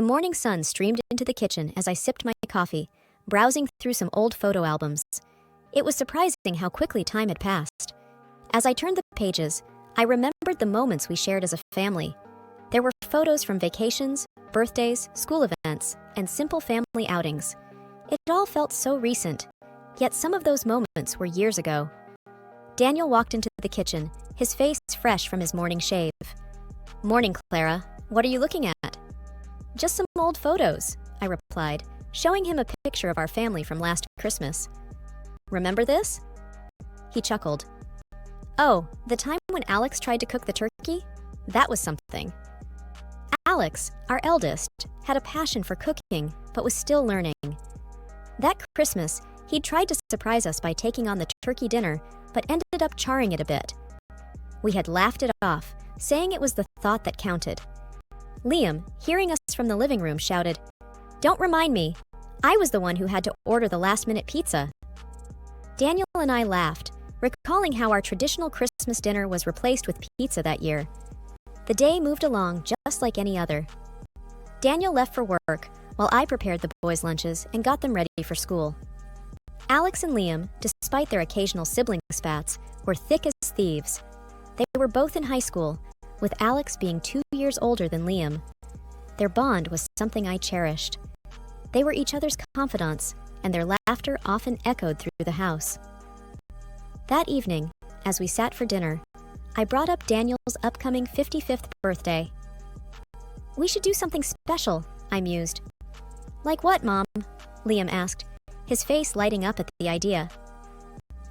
The morning sun streamed into the kitchen as I sipped my coffee, browsing through some old photo albums. It was surprising how quickly time had passed. As I turned the pages, I remembered the moments we shared as a family. There were photos from vacations, birthdays, school events, and simple family outings. It all felt so recent, yet some of those moments were years ago. Daniel walked into the kitchen, his face fresh from his morning shave. "Morning, Clara. What are you looking at?" "Just some old photos," I replied, showing him a picture of our family from last Christmas. "Remember this?" He chuckled. "Oh, the time when Alex tried to cook the turkey? That was something." Alex, our eldest, had a passion for cooking, but was still learning. That Christmas, he'd tried to surprise us by taking on the turkey dinner, but ended up charring it a bit. We had laughed it off, saying it was the thought that counted. Liam, hearing us from the living room, shouted, "Don't remind me. I was the one who had to order the last-minute pizza." Daniel and I laughed, recalling how our traditional Christmas dinner was replaced with pizza that year. The day moved along just like any other. Daniel left for work, while I prepared the boys' lunches and got them ready for school. Alex and Liam, despite their occasional sibling spats, were thick as thieves. They were both in high school, with Alex being 2 years older than Liam. Their bond was something I cherished. They were each other's confidants, and their laughter often echoed through the house. That evening, as we sat for dinner, I brought up Daniel's upcoming 55th birthday. "We should do something special," I mused. "Like what, Mom?" Liam asked, his face lighting up at the idea.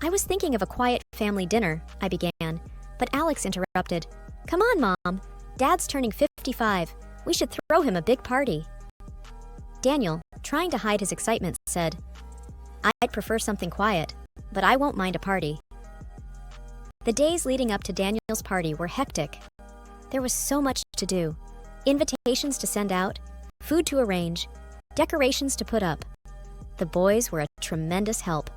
"I was thinking of a quiet family dinner," I began, but Alex interrupted. "Come on, Mom. Dad's turning 55. We should throw him a big party." Daniel, trying to hide his excitement, said, "I'd prefer something quiet, but I won't mind a party." The days leading up to Daniel's party were hectic. There was so much to do. Invitations to send out, food to arrange, decorations to put up. The boys were a tremendous help.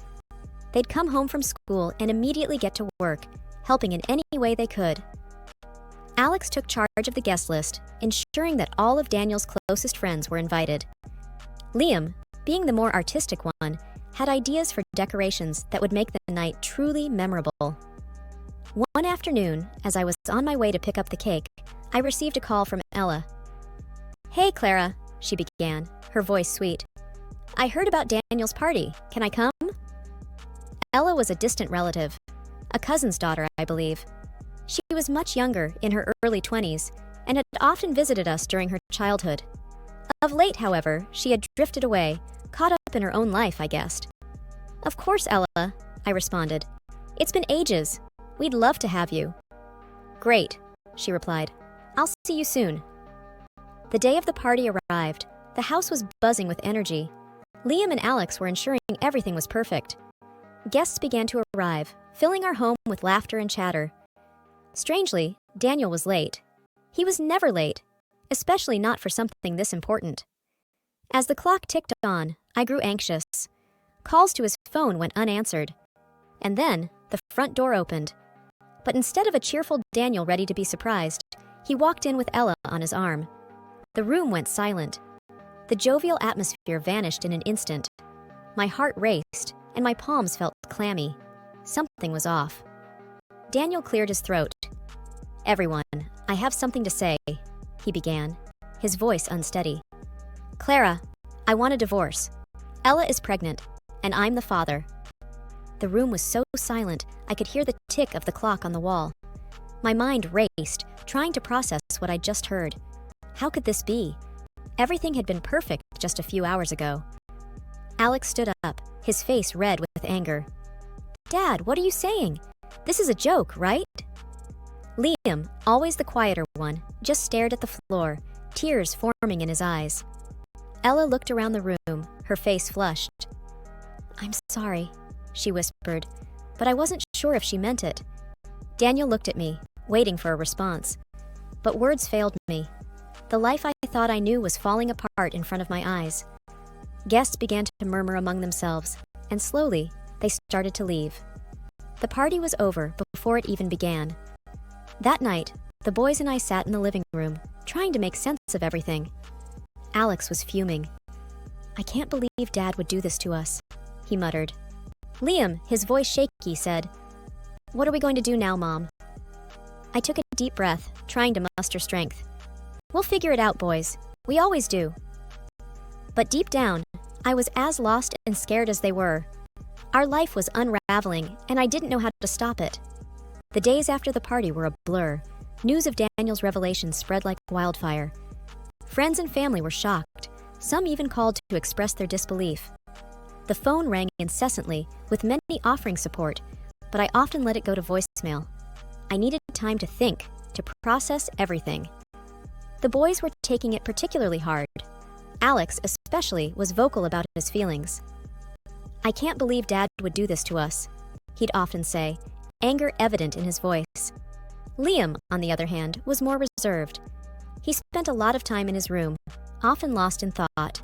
They'd come home from school and immediately get to work, helping in any way they could. Alex took charge of the guest list, ensuring that all of Daniel's closest friends were invited. Liam, being the more artistic one, had ideas for decorations that would make the night truly memorable. One afternoon, as I was on my way to pick up the cake, I received a call from Ella. "Hey, Clara," she began, her voice sweet. "I heard about Daniel's party. Can I come?" Ella was a distant relative, a cousin's daughter, I believe. She was much younger, in her early 20s, and had often visited us during her childhood. Of late, however, she had drifted away, caught up in her own life, I guessed. "Of course, Ella," I responded. "It's been ages. We'd love to have you." "Great," she replied. "I'll see you soon." The day of the party arrived. The house was buzzing with energy. Liam and Alex were ensuring everything was perfect. Guests began to arrive, filling our home with laughter and chatter. Strangely, Daniel was late. He was never late, especially not for something this important. As the clock ticked on, I grew anxious. Calls to his phone went unanswered. And then, the front door opened. But instead of a cheerful Daniel ready to be surprised, he walked in with Ella on his arm. The room went silent. The jovial atmosphere vanished in an instant. My heart raced, and my palms felt clammy. Something was off. Daniel cleared his throat. "Everyone, I have something to say," he began, his voice unsteady. "Clara, I want a divorce. Ella is pregnant, and I'm the father." The room was so silent, I could hear the tick of the clock on the wall. My mind raced, trying to process what I'd just heard. How could this be? Everything had been perfect just a few hours ago. Alex stood up, his face red with anger. "Dad, what are you saying? This is a joke, right?" Liam, always the quieter one, just stared at the floor, tears forming in his eyes. Ella looked around the room, her face flushed. "I'm sorry," she whispered, but I wasn't sure if she meant it. Daniel looked at me, waiting for a response. But words failed me. The life I thought I knew was falling apart in front of my eyes. Guests began to murmur among themselves, and slowly, they started to leave. The party was over before it even began. That night, the boys and I sat in the living room, trying to make sense of everything. Alex was fuming. "I can't believe Dad would do this to us," he muttered. Liam, his voice shaky, said, "What are we going to do now, Mom?" I took a deep breath, trying to muster strength. "We'll figure it out, boys. We always do." But deep down, I was as lost and scared as they were. Our life was unraveling, and I didn't know how to stop it. The days after the party were a blur. News of Daniel's revelations spread like wildfire. Friends and family were shocked. Some even called to express their disbelief. The phone rang incessantly, with many offering support, but I often let it go to voicemail. I needed time to think, to process everything. The boys were taking it particularly hard. Alex, especially, was vocal about his feelings. "I can't believe Dad would do this to us," he'd often say, anger evident in his voice. Liam, on the other hand, was more reserved. He spent a lot of time in his room, often lost in thought.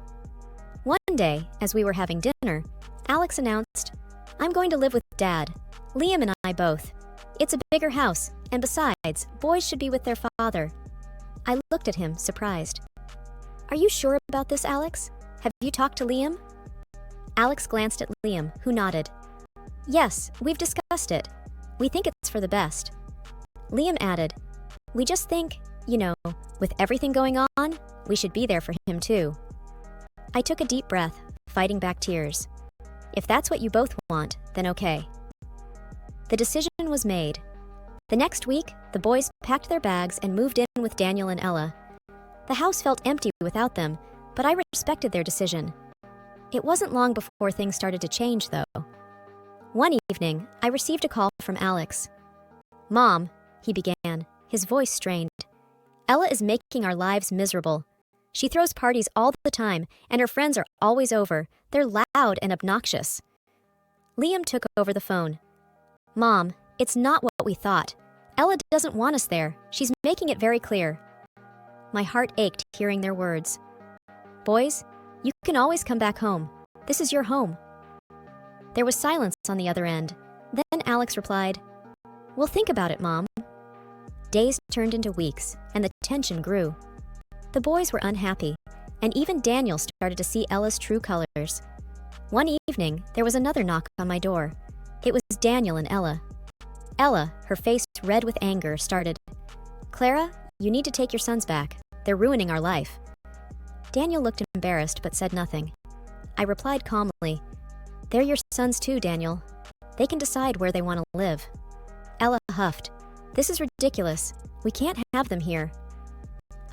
One day, as we were having dinner, Alex announced, "I'm going to live with Dad. Liam and I both. It's a bigger house, and besides, boys should be with their father." I looked at him, surprised. "Are you sure about this, Alex? Have you talked to Liam?" Alex glanced at Liam, who nodded. "Yes, we've discussed it. We think it's for the best." Liam added, "We just think, with everything going on, we should be there for him too." I took a deep breath, fighting back tears. If that's what you both want, then okay. The decision was made. The next week, the boys packed their bags and moved in with Daniel and Ella. The house felt empty without them, but I respected their decision. It wasn't long before things started to change, though. One evening, I received a call from Alex. "Mom," he began, his voice strained. "Ella is making our lives miserable. She throws parties all the time, and her friends are always over. They're loud and obnoxious." Liam took over the phone. "Mom, it's not what we thought. Ella doesn't want us there. She's making it very clear." My heart ached hearing their words. "Boys, you can always come back home. This is your home." There was silence on the other end. Then Alex replied, "We'll think about it, Mom." Days turned into weeks, and the tension grew. The boys were unhappy, and even Daniel started to see Ella's true colors. One evening, there was another knock on my door. It was Daniel and Ella. Ella, her face red with anger, started, "Clara, you need to take your sons back. They're ruining our life." Daniel looked embarrassed but said nothing. I replied calmly, "They're your sons too, Daniel. They can decide where they want to live." Ella huffed, "This is ridiculous. We can't have them here."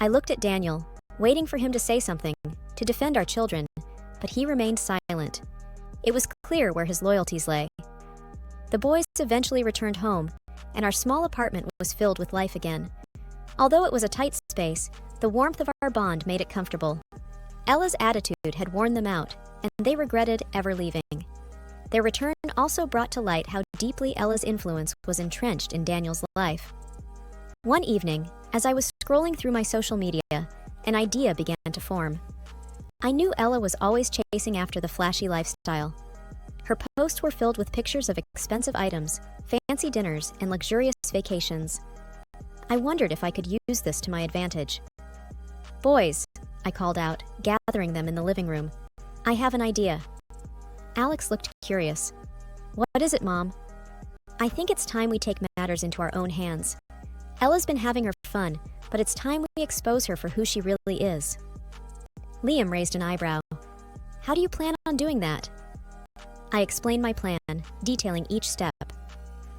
I looked at Daniel, waiting for him to say something, to defend our children, but he remained silent. It was clear where his loyalties lay. The boys eventually returned home, and our small apartment was filled with life again. Although it was a tight space, the warmth of our bond made it comfortable. Ella's attitude had worn them out, and they regretted ever leaving. Their return also brought to light how deeply Ella's influence was entrenched in Daniel's life. One evening, as I was scrolling through my social media, an idea began to form. I knew Ella was always chasing after the flashy lifestyle. Her posts were filled with pictures of expensive items, fancy dinners, and luxurious vacations. I wondered if I could use this to my advantage. "Boys," I called out, gathering them in the living room, "I have an idea." Alex looked curious. "What is it, Mom?" "I think it's time we take matters into our own hands. Ella's been having her fun, but it's time we expose her for who she really is." Liam raised an eyebrow. "How do you plan on doing that?" I explained my plan, detailing each step.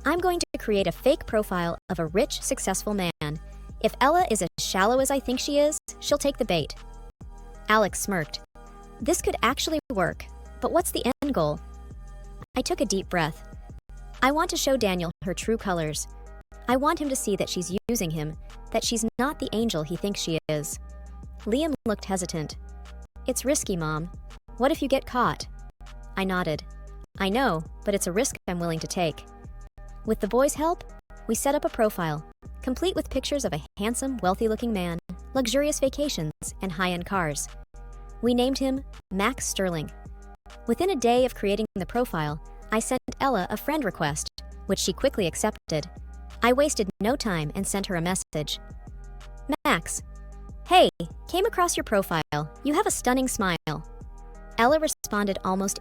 "I'm going to create a fake profile of a rich, successful man. If Ella is as shallow as I think she is, she'll take the bait." Alex smirked. "This could actually work, but what's the end goal?" I took a deep breath. "I want to show Daniel her true colors. I want him to see that she's using him, that she's not the angel he thinks she is." Liam looked hesitant. "It's risky, Mom. What if you get caught?" I nodded. "I know, but it's a risk I'm willing to take." With the boys' help, we set up a profile, complete with pictures of a handsome, wealthy-looking man, luxurious vacations, and high-end cars. We named him Max Sterling. Within a day of creating the profile, I sent Ella a friend request, which she quickly accepted. I wasted no time and sent her a message. "Max, Hey, came across your profile. You have a stunning smile. Ella responded almost